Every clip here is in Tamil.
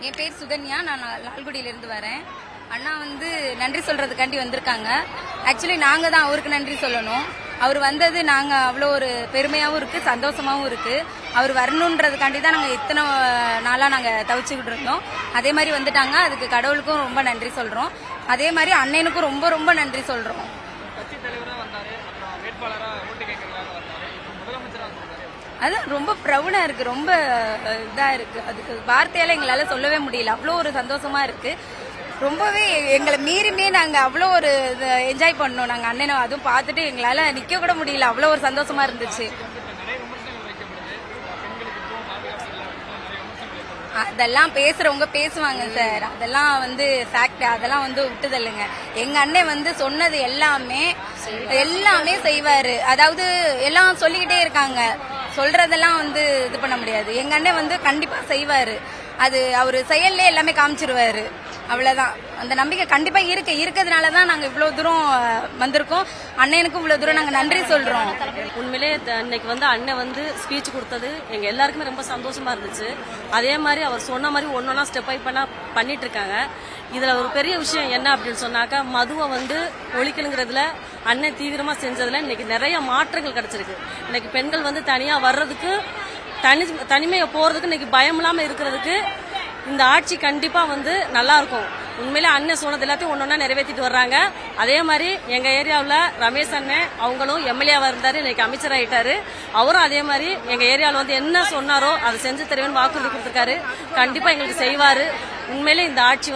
என் பேர் சுகன்யா. நான் லால்குடியிலிருந்து வரேன். அண்ணா நன்றி சொல்றதுக்காண்டி வந்திருக்காங்க. ஆக்சுவலி நாங்க தான் அவருக்கு நன்றி சொல்லணும். அவர் வந்தது நாங்க அவ்வளோ ஒரு பெருமையாகவும் இருக்கு, சந்தோஷமாகவும் இருக்கு. அவர் வரணுன்றதுக்காண்டி தான் நாங்கள் இத்தனை நாளாக நாங்கள் தவிச்சுக்கிட்டு இருந்தோம். அதே மாதிரி வந்துட்டாங்க. அதுக்கு கடவுளுக்கும் ரொம்ப நன்றி சொல்றோம். அதே மாதிரி அண்ணனுக்கும் ரொம்ப ரொம்ப நன்றி சொல்றோம். அது ரொம்ப ப்ரௌடா இருக்கு, ரொம்ப இதா இருக்கு. அதுக்கு வார்த்தையால எங்களால சொல்லவே முடியல. அவ்வளோ ஒரு சந்தோஷமா இருக்கு. ரொம்பவே எங்களை மீறிமே நாங்க அவ்வளோ ஒரு என்ஜாய் பண்ணோம். நாங்க அண்ணனை அதுவும் பார்த்துட்டு எங்களால நிக்க கூட முடியல. அவ்வளோ ஒரு சந்தோஷமா இருந்துச்சு. அதெல்லாம் பேசுறவங்க பேசுவாங்க சார். அதெல்லாம் ஃபேக்ட். அதெல்லாம் விட்டுதல்லுங்க. எங்க அண்ணன் சொன்னது எல்லாமே செய்வாரு. அதாவது எல்லாம் சொல்லிக்கிட்டே இருக்காங்க. சொல்றதெல்லாம் இது பண்ண முடியாது. எங்க அண்ணன் கண்டிப்பா செய்வாரு. அது அவரு செயல்ல எல்லாமே காமிச்சிருவாரு. அவ்வளவுதான். அந்த நம்பிக்கை கண்டிப்பா இருக்கிறதுனாலதான் நாங்க இவ்வளவு தூரம் வந்திருக்கோம். அண்ணனுக்கும் இவ்வளவு தூரம் நாங்க நன்றி சொல்றோம். உண்மையிலே இன்னைக்கு அண்ணன் ஸ்பீச் கொடுத்தது எங்க எல்லாருக்குமே ரொம்ப சந்தோஷமா இருந்துச்சு. அதே மாதிரி அவர் சொன்ன மாதிரி ஒன்னொன்னா ஸ்டெப் பை பண்ணிட்டு இருக்காங்க. இதுல ஒரு பெரிய விஷயம் என்ன அப்படின்னு சொன்னாக்கா, மதுவை ஒழிக்கணுங்கிறதுல அண்ணன் தீவிரமா செஞ்சதுல இன்னைக்கு நிறைய மாற்றங்கள் கிடைச்சிருக்கு. இன்னைக்கு பெண்கள் தனியா வர்றதுக்கு, தனிமையை போறதுக்கு, இன்னைக்கு பயம் இல்லாம இருக்கிறதுக்கு இந்த ஆட்சி கண்டிப்பா நல்லா இருக்கும். உண்மையிலே அண்ணன் சொன்னது எல்லாத்தையும் ஒன்னொன்னா நிறைவேற்றிட்டு வர்றாங்க. அதே மாதிரி எங்க ஏரியாவில் ரமேஷ் அண்ணன் அவங்களும் எம்எல்ஏவா இருந்தாரு, இன்னைக்கு அமைச்சர் ஆயிட்டாரு. அவரும் அதே மாதிரி எங்க ஏரியாவில் என்ன சொன்னாரோ அதை செஞ்சு தருவேன்னு வாக்குறுதி கொடுத்திருக்காரு. கண்டிப்பா எங்களுக்கு செய்வாரு. உண்மையிலே இந்த ஆட்சி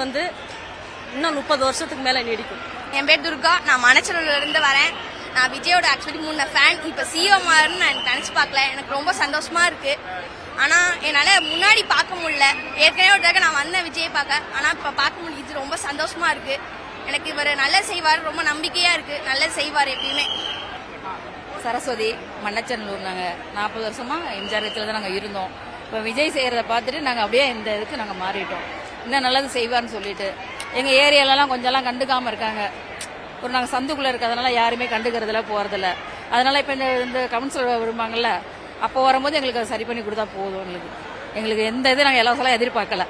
இன்னும் 30 வருஷத்துக்கு மேல நீடிக்கும். என் பேர் துர்கா. நான் மணச்சூர்ல இருந்து வரேன். நான் விஜயோட ஆக்சுவலி முன்ன ஃபேன். இப்ப சிஎம் நான் நினைச்சு பார்க்கல. எனக்கு ரொம்ப சந்தோஷமா இருக்கு. ஆனா என்னால முன்னாடி பார்க்க முடியல. ஏற்கனவே ஒரு தடவை நான் வந்தேன் விஜய் பார்க்க. ஆனா இப்ப பார்க்க முடியுது. ரொம்ப சந்தோஷமா இருக்கு. எனக்கு இவர் நல்லா செய்வார். ரொம்ப நம்பிக்கையா இருக்கு. நல்லா செய்வார் எப்பயுமே. சரஸ்வதி, மண்ணச்சநல்லூர். நாங்கள் 40 வருஷமா எம்ஜிஆர் தான் நாங்கள் இருந்தோம். இப்போ விஜய் செய்யறத பார்த்துட்டு நாங்கள் அப்படியே இந்த இதுக்கு நாங்கள் மாறிட்டோம். இன்னும் நல்லது செய்வார்னு சொல்லிட்டு எங்கள் ஏரியாலலாம் கொஞ்சம்லாம் கண்டுக்காமல் இருக்காங்க. நாங்கள் சந்துக்குள்ளே இருக்கிறதுனால யாருமே கண்டுக்கிறதுல போகிறதில்ல. அதனால இப்போ இந்த கவுன்சிலர் விரும்பாங்கல்ல, அப்போ வரும்போது எங்களுக்கு அதை சரி பண்ணி கொடுத்தா போதும். எங்களுக்கு எந்த இது நாங்கள் இலவசம் எதிர்பார்க்கல.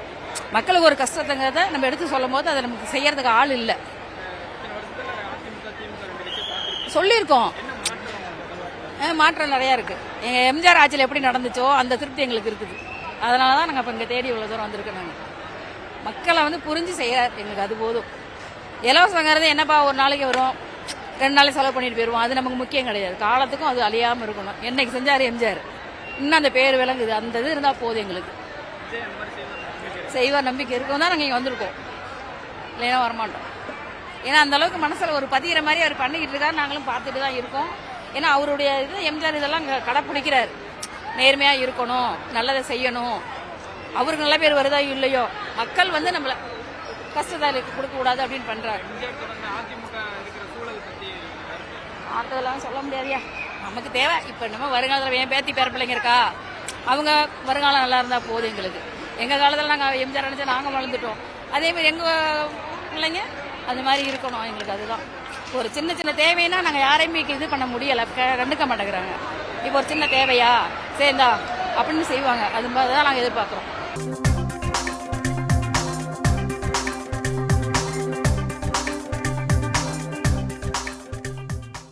மக்களுக்கு ஒரு கஷ்டத்தைங்கிறத நம்ம எடுத்து சொல்லும் போது அதை நமக்கு செய்யறதுக்கு ஆள் இல்லை. சொல்லியிருக்கோம், மாற்றம் நிறையா இருக்கு. எங்க எம்ஜிஆர் ஆட்சியில் எப்படி நடந்துச்சோ அந்த திருப்தி எங்களுக்கு இருக்குது. அதனாலதான் நாங்கள் இப்போ இங்கே தேடி இவ்வளோ தூரம் வந்திருக்கோம். நாங்கள் மக்களை புரிஞ்சு செய்ய எங்களுக்கு அது போதும். இலவசங்கிறது என்னப்பா, ஒரு நாளைக்கு வரும், 2 நாளைக்கு செலவு பண்ணிட்டு போயிடுவோம். அது நமக்கு முக்கியம் கிடையாது. காலத்துக்கும் அது அழியாமல் இருக்கணும். என்னைக்கு செஞ்சாரு எம்ஜிஆர், இன்னும் அந்த பேர் விளங்குது. அந்த இது இருந்தால் போதும் எங்களுக்கு. செய்வார் நம்பிக்கை இருக்கும் தான் நாங்கள் இங்கே வந்திருக்கோம். இல்லைன்னா வரமாட்டோம். ஏன்னா அந்த அளவுக்கு மனசில் ஒரு பதிகிற மாதிரி அவர் பண்ணிக்கிட்டு இருக்காரு. நாங்களும் பார்த்துட்டு தான் இருக்கோம். ஏன்னா அவருடைய இது எம்ஜிஆர் இதெல்லாம் கடைப்பிடிக்கிறார். நேர்மையாக இருக்கணும், நல்லதை செய்யணும். அவருக்கு நல்ல பேர் வருதா இல்லையோ, மக்கள் நம்மள கஷ்டத்தை கொடுக்க கூடாது அப்படின்னு பண்றாரு. அதெல்லாம் சொல்ல முடியாதியா. நமக்கு தேவை இப்ப நம்ம வருங்காலத்தில் என் பேத்தி பேர பிள்ளைங்க இருக்கா, அவங்க வருங்காலம் நல்லா இருந்தா போதும் எங்களுக்கு. எங்க காலத்துல நாங்க எம்ஜிஆர் நினைச்சா நாங்க வளர்ந்துட்டோம். அதே மாதிரி எங்க பிள்ளைங்க அது மாதிரி இருக்கணும். எங்களுக்கு அதுதான் ஒரு சின்ன சின்ன தேவைன்னா நாங்க யாரையுமே இது பண்ண முடியல, கண்டுக்க மாட்டேங்கிறாங்க. இப்போ ஒரு சின்ன தேவையா சேர்ந்தா அப்படின்னு செய்வாங்க. அது மாதிரி தான் நாங்க எதிர்பார்க்கிறோம்.